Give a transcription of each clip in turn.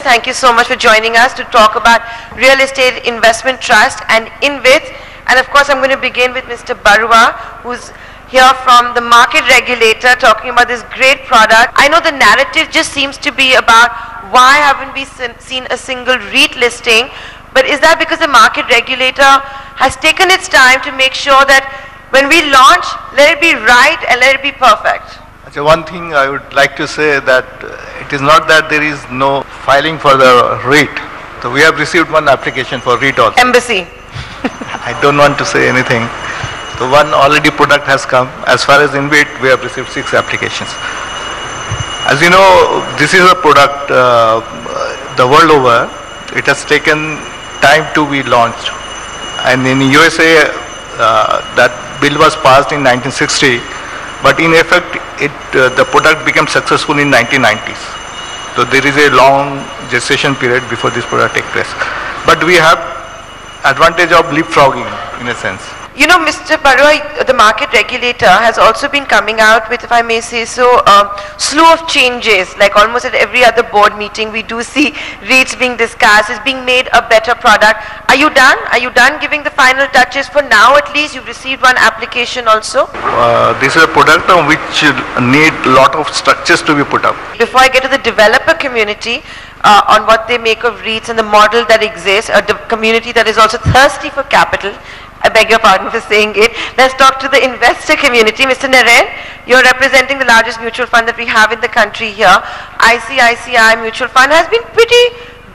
thank you so much for joining us to talk about Real Estate Investment Trust and InvIT. And of course, I'm going to begin with Mr. Barua, who's here from the market regulator, talking about this great product. I know the narrative just seems to be about why haven't we seen a single REIT listing, but is that because the market regulator has taken its time to make sure that when we launch, let it be right and let it be perfect? So one thing I would like to say that it is not that there is no filing for the REIT. So we have received one application for REIT also. Embassy. I don't want to say anything. So one already product has come. As far as InvIT, we have received 6 applications. As you know, this is a product the world over. It has taken time to be launched. And in USA, that bill was passed in 1960. But in effect, the product became successful in 1990s. So there is a long gestation period before this product takes place. But we have advantage of leapfrogging in a sense. You know, Mr. Barua, the market regulator has also been coming out with, if I may say so, slew of changes. Like almost at every other board meeting, we do see REITs being discussed, it's being made a better product. Are you done? Are you done giving the final touches? For now, at least, you've received one application also. This is a product on which need a lot of structures to be put up. Before I get to the developer community, on what they make of REITs and the model that exists, a community that is also thirsty for capital. I beg your pardon for saying it. Let's talk to the investor community. Mr. Naren, you're representing the largest mutual fund that we have in the country here. ICICI mutual fund has been pretty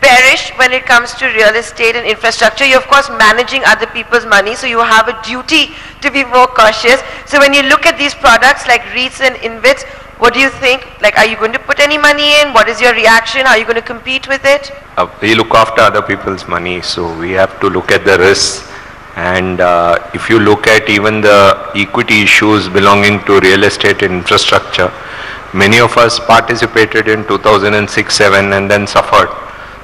bearish when it comes to real estate and infrastructure. You're of course managing other people's money, so you have a duty to be more cautious. So when you look at these products like REITs and InvITs, what do you think? Like, are you going to put any money in? What is your reaction? Are you going to compete with it? We look after other people's money, so we have to look at the risks. And if you look at even the equity issues belonging to real estate infrastructure, many of us participated in 2006-07 and then suffered.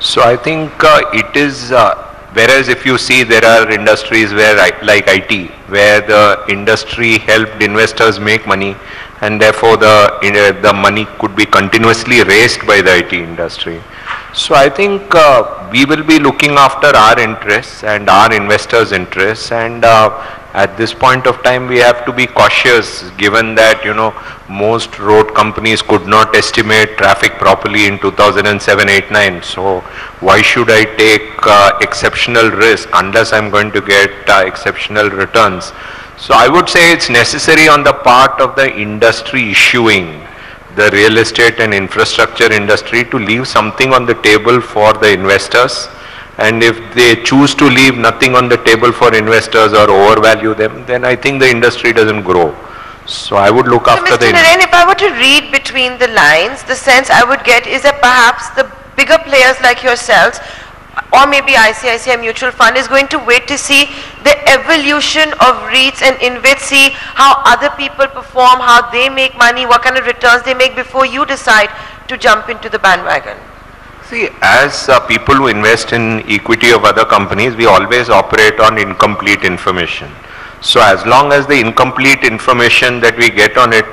So I think it is, whereas if you see there are industries where, like IT, where the industry helped investors make money, and therefore the money could be continuously raised by the IT industry. So I think we will be looking after our interests and our investors' interests, and at this point of time we have to be cautious, given that, you know, most road companies could not estimate traffic properly in 2007-08-09. So why should I take exceptional risk unless I'm going to get exceptional returns? So I would say it's necessary on the part of the industry issuing, the real estate and infrastructure industry, to leave something on the table for the investors. And if they choose to leave nothing on the table for investors or overvalue them, then I think the industry doesn't grow. So I would look after the... Mr. Naren, if I were to read between the lines, the sense I would get is that perhaps the bigger players like yourselves, or maybe ICICI Mutual Fund, is going to wait to see the evolution of REITs and InvITs, see how other people perform, how they make money, what kind of returns they make before you decide to jump into the bandwagon. See, as people who invest in equity of other companies, we always operate on incomplete information. So as long as the incomplete information that we get on it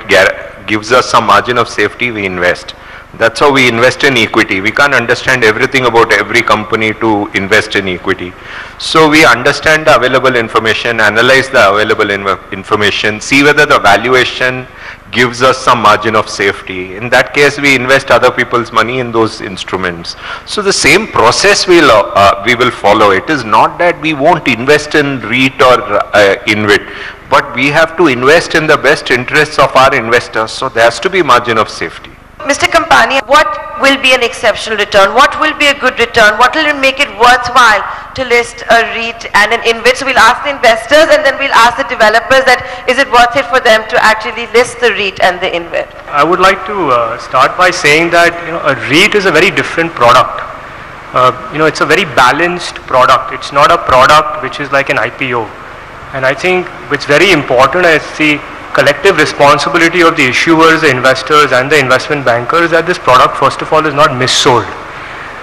gives us some margin of safety, we invest. That's how we invest in equity. We can't understand everything about every company to invest in equity. So we understand the available information, analyze the available information, see whether the valuation gives us some margin of safety. In that case, we invest other people's money in those instruments. So the same process we will follow. It is not that we won't invest in REIT or InvIT, but we have to invest in the best interests of our investors. So there has to be margin of safety. Mr. Kampani, what will be an exceptional return? What will be a good return? What will make it worthwhile to list a REIT and an InvIT? So we'll ask the investors and then we'll ask the developers that is it worth it for them to actually list the REIT and the InvIT? I would like to start by saying that, you know, a REIT is a very different product. You know, it's a very balanced product. It's not a product which is like an IPO. And I think it's very important as the collective responsibility of the issuers, the investors and the investment bankers that this product first of all is not missold.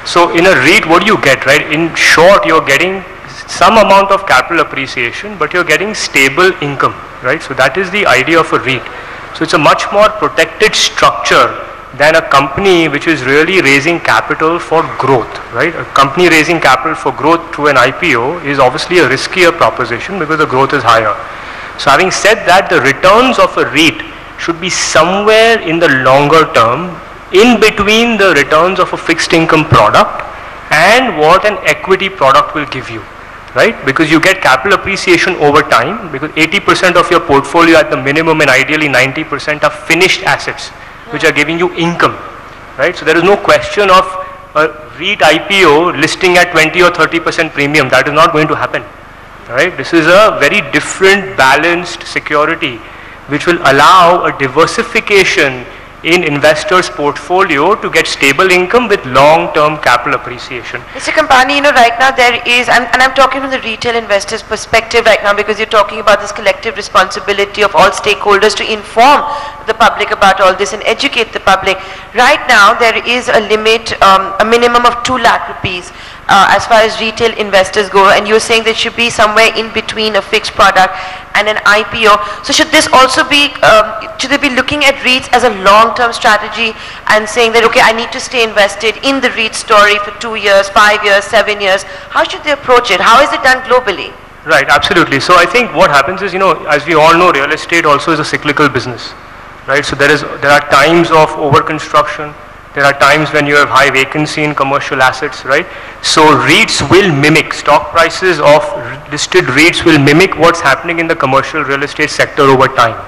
So in a REIT, what do you get, right? In short, you're getting some amount of capital appreciation, but you're getting stable income, right? So that is the idea of a REIT. So it's a much more protected structure than a company which is really raising capital for growth, right? A company raising capital for growth through an IPO is obviously a riskier proposition because the growth is higher. So having said that, the returns of a REIT should be somewhere in the longer term, in between the returns of a fixed income product and what an equity product will give you, right? Because you get capital appreciation over time, because 80% of your portfolio at the minimum and ideally 90% are finished assets which are giving you income, right? So there is no question of a REIT IPO listing at 20 or 30% premium. That is not going to happen, right? This is a very different balanced security which will allow a diversification in investors' portfolio to get stable income with long-term capital appreciation. Mr. Kampani, right now there is, and I'm talking from the retail investors' perspective right now, because you're talking about this collective responsibility of all stakeholders to inform the public about all this and educate the public. Right now there is a limit, a minimum of 2 lakh rupees as far as retail investors go, and you're saying there should be somewhere in between a fixed product and an IPO. So should this also be, should they be looking at REITs as a long-term strategy and saying that, okay, I need to stay invested in the REIT story for 2 years, 5 years, 7 years? How should they approach it? How is it done globally? Right, absolutely. So I think what happens is, as we all know, real estate also is a cyclical business, right? So there are times of over-construction. There are times when you have high vacancy in commercial assets, right? So REITs will mimic, stock prices of listed REITs will mimic what's happening in the commercial real estate sector over time.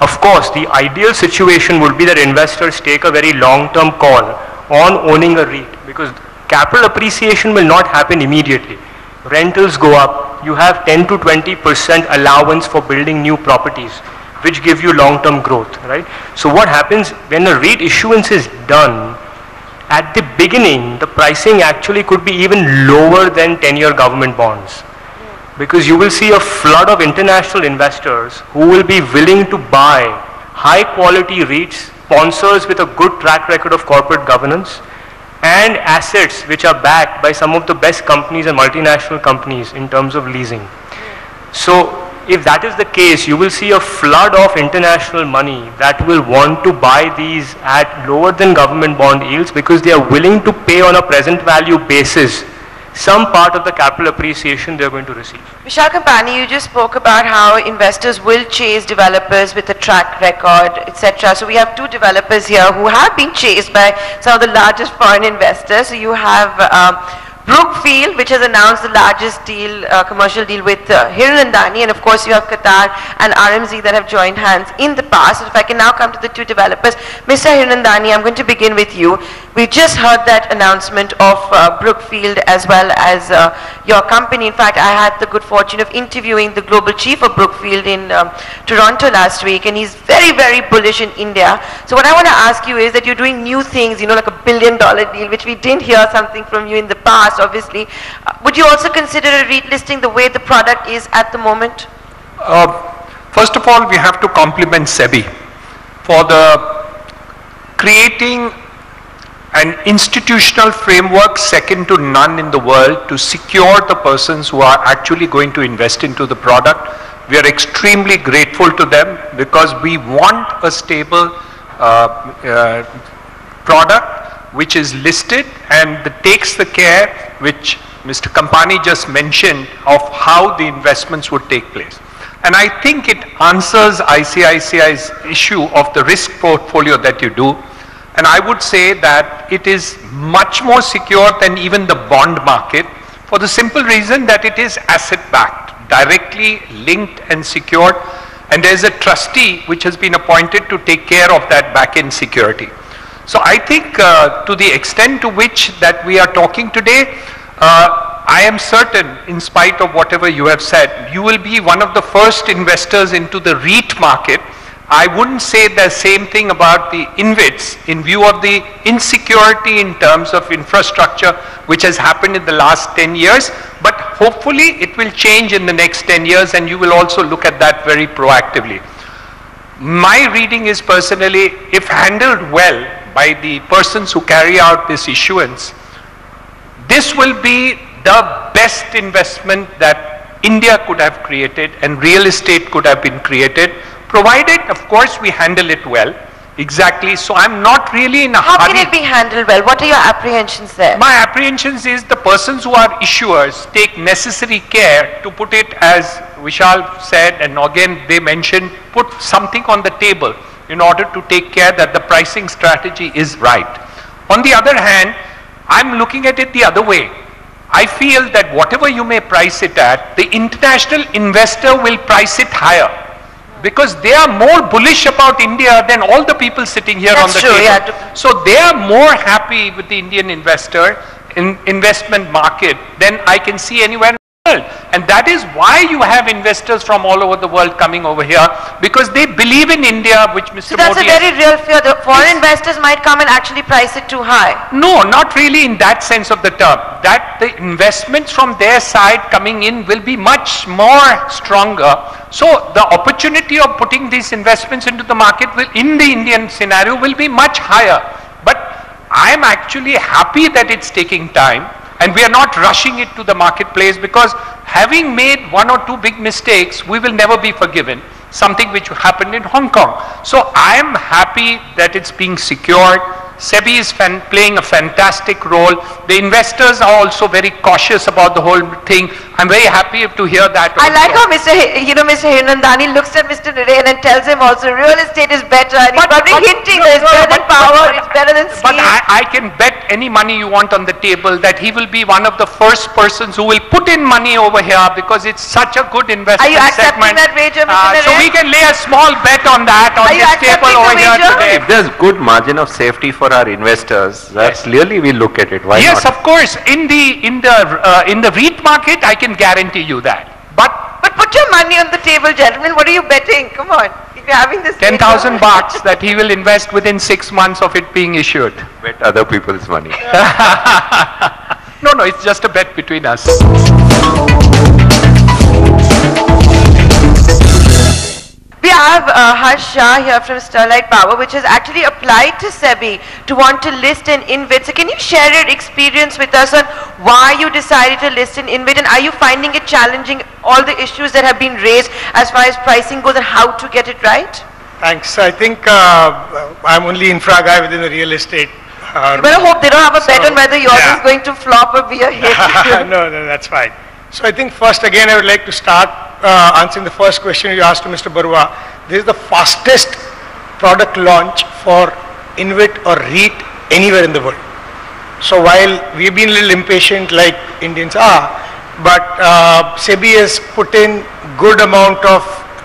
Of course, the ideal situation would be that investors take a very long-term call on owning a REIT, because capital appreciation will not happen immediately. Rentals go up, you have 10 to 20% allowance for building new properties, which give you long-term growth, right? So what happens when a REIT issuance is done, at the beginning, the pricing actually could be even lower than 10-year government bonds. Because you will see a flood of international investors who will be willing to buy high-quality REITs, sponsors with a good track record of corporate governance, and assets which are backed by some of the best companies and multinational companies in terms of leasing. So if that is the case, you will see a flood of international money that will want to buy these at lower than government bond yields, because they are willing to pay on a present value basis some part of the capital appreciation they are going to receive. Vishal Kampani, you just spoke about how investors will chase developers with a track record, etc. So we have 2 developers here who have been chased by some of the largest foreign investors. So you have Brookfield, which has announced the largest deal, commercial deal with Hiranandani, and of course you have Qatar and RMZ that have joined hands in the past. If I can now come to the 2 developers, Mr. Hiranandani, I'm going to begin with you. We just heard that announcement of Brookfield as well as your company. In fact, I had the good fortune of interviewing the global chief of Brookfield in Toronto last week, and he's very, very bullish in India. So what I want to ask you is that you're doing new things, like a $1 billion deal, which we didn't hear something from you in the past, obviously. Would you also consider a REIT listing the way the product is at the moment? First of all, we have to compliment SEBI for the creating an institutional framework second to none in the world to secure the persons who are actually going to invest into the product. We are extremely grateful to them, because we want a stable product which is listed and that takes the care which Mr. Kampani just mentioned of how the investments would take place. And I think it answers ICICI's issue of the risk portfolio that you do. And I would say that it is much more secure than even the bond market, for the simple reason that it is asset-backed, directly linked and secured, and there is a trustee which has been appointed to take care of that back-end security. So I think to the extent to which that we are talking today, I am certain, in spite of whatever you have said, you will be one of the first investors into the REIT market. I wouldn't say the same thing about the InvITs in view of the insecurity in terms of infrastructure which has happened in the last 10 years, but hopefully it will change in the next 10 years and you will also look at that very proactively. My reading is personally, if handled well by the persons who carry out this issuance, this will be the best investment that India could have created and real estate could have been created, provided, of course, we handle it well. Exactly. So I'm not really in a How hurry. can it be handled well? What are your apprehensions there? My apprehensions is the persons who are issuers take necessary care to put it, as Vishal said, and again they mentioned, put something on the table in order to take care that the pricing strategy is right. On the other hand, I'm looking at it the other way. I feel that whatever you may price it at, the international investor will price it higher, because they are more bullish about India than all the people sitting here on the table. Yeah. So they are more happy with the Indian investor in investment market than I can see anywhere in the world. And that is why you have investors from all over the world coming over here, because they believe in India, which Mr. So that's Modi a very real fear. The foreign investors might come and actually price it too high. No, not really in that sense of the term. That the investments from their side coming in will be much more stronger. So the opportunity of putting these investments into the market will, in the Indian scenario, will be much higher. But I am actually happy that it's taking time, and we are not rushing it to the marketplace, because having made one or two big mistakes, we will never be forgiven. Something which happened in Hong Kong. So I am happy that it's being secured. SEBI is playing a fantastic role. The investors are also very cautious about the whole thing. I'm very happy to hear that. I like how Mr. Hiranandani looks at Mr. Narayan and tells him also real estate is better, and he's probably hinting that it's better than power, it's better than But steel. I can bet any money you want on the table that he will be one of the first persons who will put in money over here, because it's such a good investment Are you accepting segment. that wager, Mr. So Narayan? we can lay a small bet on that on Are you this table accepting over the here wager? today. If there's good margin of safety for our investors, clearly we look at it. Why Yes, not? of course. In the REIT market, I can guarantee you that. But But put your money on the table, gentlemen. What are you betting? Come on. If you're having this 10,000 bucks that he will invest within 6 months of it being issued. Bet other people's money. No, it's just a bet between us. We have Harsh Shah here from Sterlite Power, which has actually applied to SEBI to want to list an InvIT. So can you share your experience with us on why you decided to list an InvIT, and are you finding it challenging, all the issues that have been raised as far as pricing goes and how to get it right? Thanks. I think I'm only infra guy within the real estate. You better hope they don't have a bet on whether yours is going to flop or be a hit. No, that's fine. So I think first again I would like to start answering the first question you asked to Mr. Barua. This is the fastest product launch for InvIT or REIT anywhere in the world. So while we've been a little impatient like Indians are, but SEBI has put in good amount of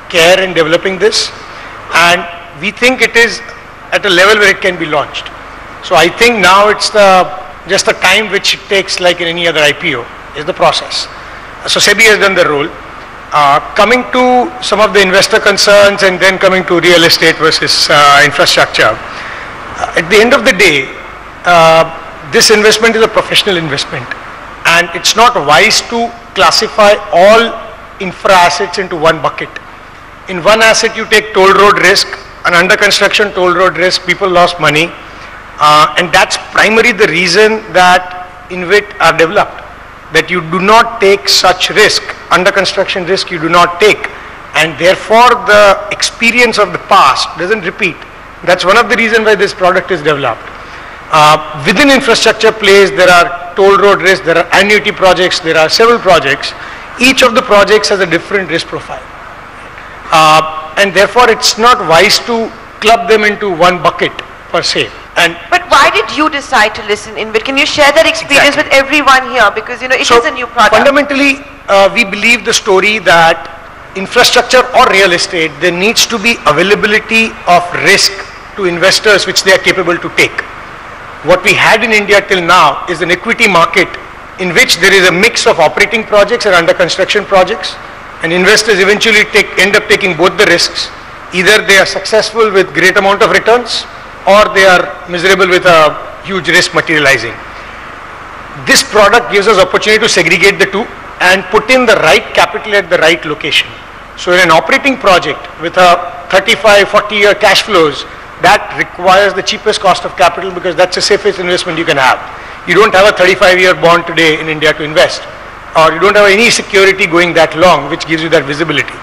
care in developing this, and we think it is at a level where it can be launched. So I think now it's just the time which it takes, like in any other IPO, is the process. So SEBI has done the role. Coming to some of the investor concerns and then coming to real estate versus infrastructure. At the end of the day, this investment is a professional investment, and it's not wise to classify all infra assets into one bucket. In one asset you take toll road risk, an under construction toll road risk, people lost money, and that's primarily the reason that InvIT are developed, that you do not take such risk, under construction risk you do not take, and therefore the experience of the past doesn't repeat. That's one of the reasons why this product is developed. Within infrastructure plays, there are toll road risks, there are annuity projects, there are several projects. Each of the projects has a different risk profile. And therefore it's not wise to club them into one bucket per se. But why did you decide to list an InvIT? Can you share that experience with everyone here? Because it is a new product. Fundamentally, we believe the story that infrastructure or real estate, there needs to be availability of risk to investors which they are capable to take. What we had in India till now is an equity market in which there is a mix of operating projects and under construction projects, and investors eventually end up taking both the risks. Either they are successful with great amount of returns, or they are miserable with a huge risk materializing. This product gives us opportunity to segregate the two and put in the right capital at the right location. So in an operating project with a 35, 40-year cash flows, that requires the cheapest cost of capital, because that's the safest investment you can have. You don't have a 35-year bond today in India to invest, or you don't have any security going that long, which gives you that visibility.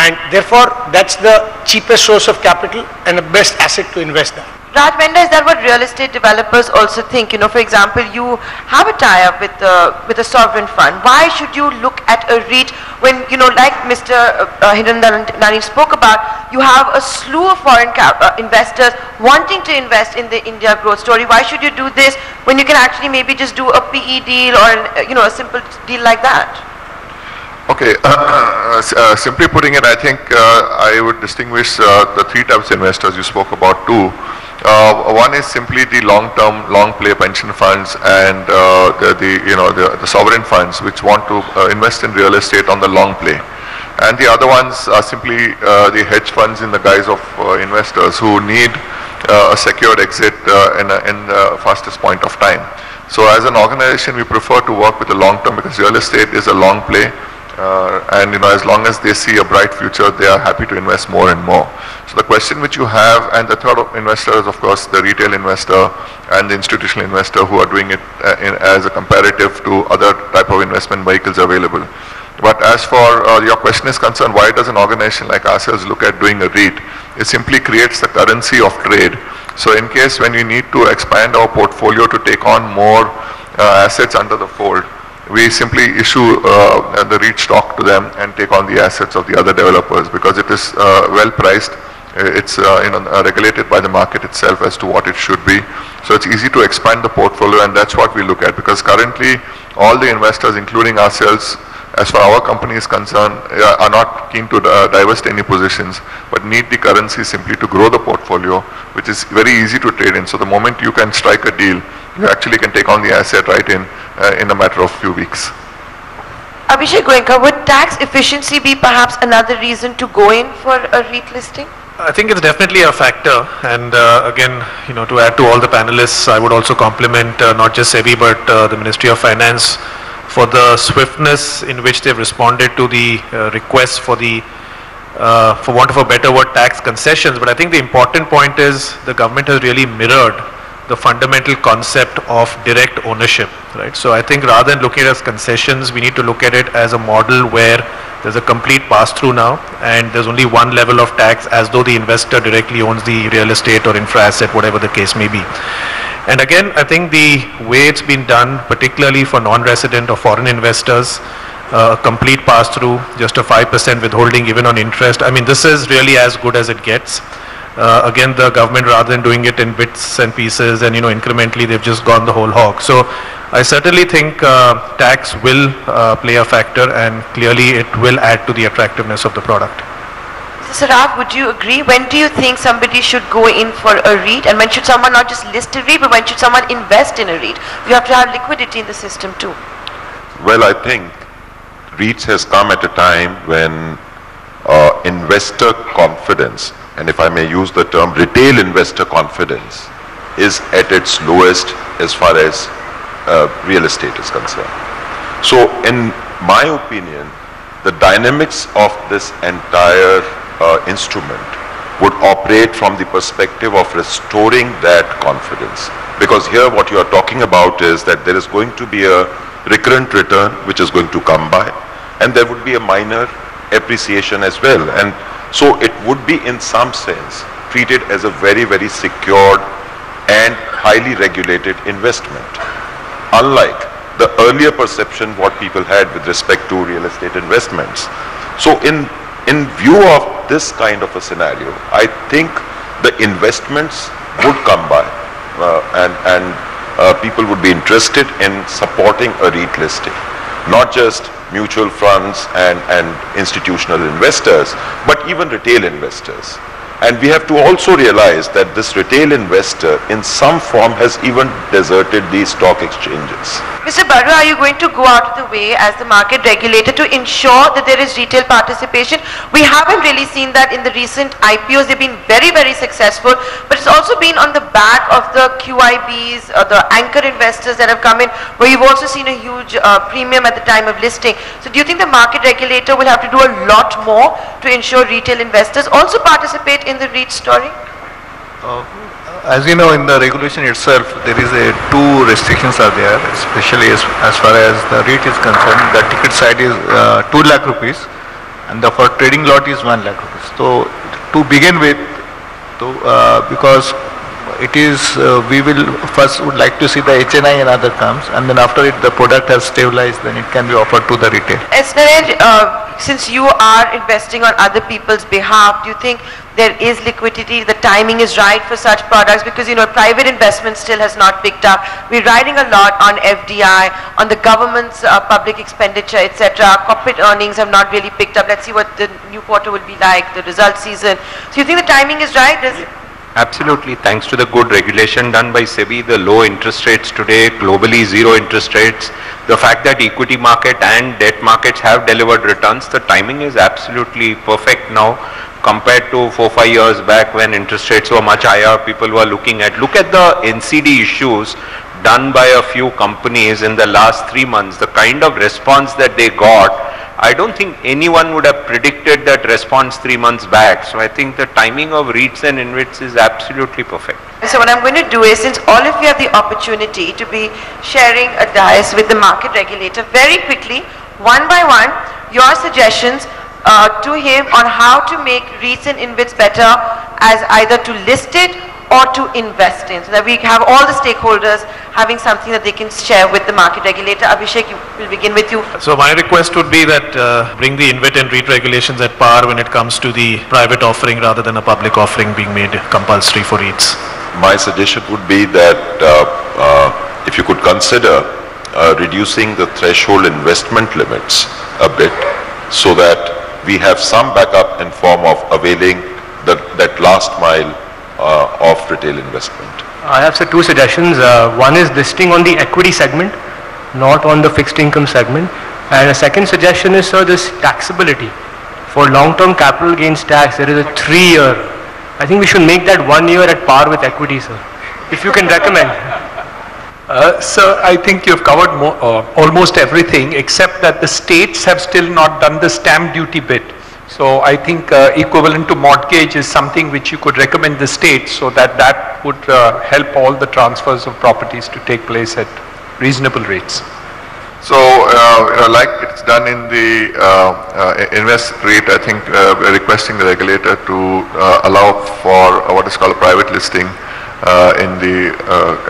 and therefore that's the cheapest source of capital and the best asset to invest there. Raj Menda, is that what real estate developers also think? You know, for example, you have a tie-up with a sovereign fund. Why should you look at a REIT when, you know, like Mr. Hiranandani spoke about, you have a slew of foreign investors wanting to invest in the India growth story? Why should you do this when you can actually maybe just do a PE deal or, you know, a simple deal like that? Okay, simply putting it, I think I would distinguish the three types of investors you spoke about too. One is simply the long-term, long-play pension funds and the sovereign funds which want to invest in real estate on the long play. And the other ones are simply the hedge funds in the guise of investors who need a secured exit in the fastest point of time. So as an organization, we prefer to work with the long term because real estate is a long play. And as long as they see a bright future, they are happy to invest more and more. So the question which you have, and the third investor is of course the retail investor and the institutional investor who are doing it as a comparative to other type of investment vehicles available. But as for your question is concerned, why does an organization like ourselves look at doing a REIT? It simply creates the currency of trade. So in case when we need to expand our portfolio to take on more assets under the fold, we simply issue the REIT stock to them and take on the assets of the other developers because it is well priced. It's regulated by the market itself as to what it should be. So it's easy to expand the portfolio, and that's what we look at, because currently all the investors, including ourselves, as far our company is concerned, are not keen to divest any positions, but need the currency simply to grow the portfolio, which is very easy to trade in. So the moment you can strike a deal, you actually can take on the asset right in a matter of few weeks. Abhishek Goenka, would tax efficiency be perhaps another reason to go in for a REIT listing? I think it's definitely a factor, and again, to add to all the panelists, I would also compliment not just SEBI but the Ministry of Finance for the swiftness in which they've responded to the request for the, for want of a better word, tax concessions. But I think the important point is the government has really mirrored the fundamental concept of direct ownership, right? So I think rather than looking at it as concessions, we need to look at it as a model where there's a complete pass-through now, and there's only one level of tax, as though the investor directly owns the real estate or infra asset, whatever the case may be. And again, I think the way it's been done, particularly for non-resident or foreign investors, a complete pass-through, just a 5% withholding even on interest. I mean, this is really as good as it gets. Again, the government, rather than doing it in bits and pieces and incrementally, they've just gone the whole hog. So I certainly think tax will play a factor, and clearly it will add to the attractiveness of the product. Saraf, would you agree? When do you think somebody should go in for a REIT, and when should someone not just list a REIT, but when should someone invest in a REIT? You have to have liquidity in the system too. Well, I think REITs has come at a time when investor confidence, and if I may use the term retail investor confidence, is at its lowest as far as real estate is concerned. So in my opinion, the dynamics of this entire instrument would operate from the perspective of restoring that confidence. Because here what you are talking about is that there is going to be a recurrent return which is going to come by, and there would be a minor appreciation as well. And so it would be in some sense treated as a very, very secured and highly regulated investment. Unlike the earlier perception what people had with respect to real estate investments. So in view of this kind of a scenario, I think the investments would come by and people would be interested in supporting a REIT listing. Not just mutual funds and institutional investors, but even retail investors. And we have to also realize that this retail investor in some form has even deserted these stock exchanges. Mr. Baru, are you going to go out of the way as the market regulator to ensure that there is retail participation? We haven't really seen that in the recent IPOs. They've been very, very successful, but it's also been on the back of the QIBs, the anchor investors that have come in, where you've also seen a huge premium at the time of listing. So do you think the market regulator will have to do a lot more to ensure retail investors also participate in the REIT story? As you know, in the regulation itself, there is two restrictions are there, especially as far as the REIT is concerned. The ticket size is 2 lakh rupees, and the for trading lot is 1 lakh rupees. So to begin with, because it is, we will first would like to see the HNI and other comes, and then after it the product has stabilized, then it can be offered to the retail. Niranjan, since you are investing on other people's behalf, do you think there is liquidity, the timing is right for such products? Because, you know, private investment still has not picked up. We're riding a lot on FDI, on the government's public expenditure, etc. Corporate earnings have not really picked up. Let's see what the new quarter will be like, the result season. So you think the timing is right? Absolutely. Thanks to the good regulation done by SEBI, the low interest rates today, globally zero interest rates, the fact that equity market and debt markets have delivered returns, the timing is absolutely perfect now compared to 4-5 years back when interest rates were much higher. People were looking at, look at the NCD issues done by a few companies in the last 3 months, the kind of response that they got. I don't think anyone would have predicted that response 3 months back. So I think the timing of REITs and InvITs is absolutely perfect. So what I'm going to do is, since all of you have the opportunity to be sharing a dais with the market regulator, very quickly, one by one, your suggestions to him on how to make REITs and InvITs better as either to list it or to invest in, so that we have all the stakeholders having something that they can share with the market regulator. Abhishek, we'll begin with you. So my request would be that bring the InvIT and REIT regulations at par when it comes to the private offering rather than a public offering being made compulsory for REITs. My suggestion would be that if you could consider reducing the threshold investment limits a bit, so that we have some backup in form of availing that last mile of retail investment. I have two suggestions. One is listing on the equity segment, not on the fixed income segment. And a second suggestion is, sir, this taxability. For long-term capital gains tax, there is a 3-year. I think we should make that 1 year at par with equity, sir. If you can recommend. Sir, I think you've covered almost everything, except that the states have still not done the stamp duty bit. So I think equivalent to mortgage is something which you could recommend the states, so that would help all the transfers of properties to take place at reasonable rates. So, like it's done in the invest REIT, I think we're requesting the regulator to allow for what is called a private listing in the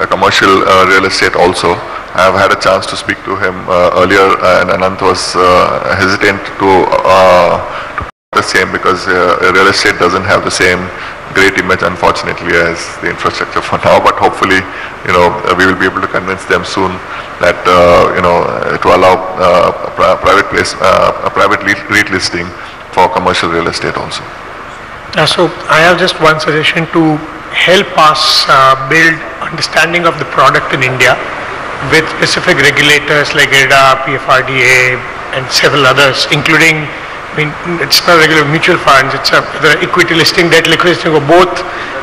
commercial real estate also. I've had a chance to speak to him earlier, and Anant was hesitant to the same, because real estate doesn't have the same great image, unfortunately, as the infrastructure for now. But hopefully, we will be able to convince them soon that to allow a private REIT listing for commercial real estate also. So I have just one suggestion to help us build understanding of the product in India with specific regulators like IRDA, PFRDA, and several others, including, it's not regular mutual funds, it's the equity listing, debt liquidity, or both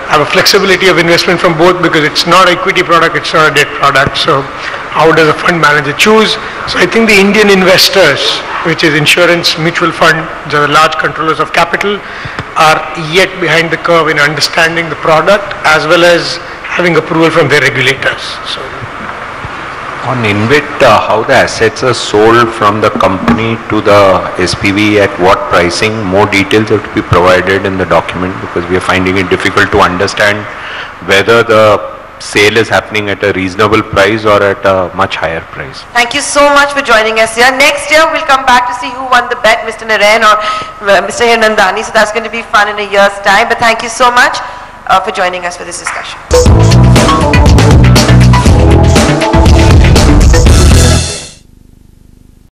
have a flexibility of investment from both, because it's not an equity product, it's not a debt product. So how does a fund manager choose? So I think the Indian investors, which is insurance, mutual fund, the large controllers of capital, are yet behind the curve in understanding the product as well as having approval from their regulators. So on InvIT, how the assets are sold from the company to the SPV, at what pricing, more details have to be provided in the document, because we are finding it difficult to understand whether the sale is happening at a reasonable price or at a much higher price. Thank you so much for joining us here. Next year we'll come back to see who won the bet, Mr. Narayan or Mr. Hiranandani. So that's going to be fun in a year's time. But thank you so much for joining us for this discussion.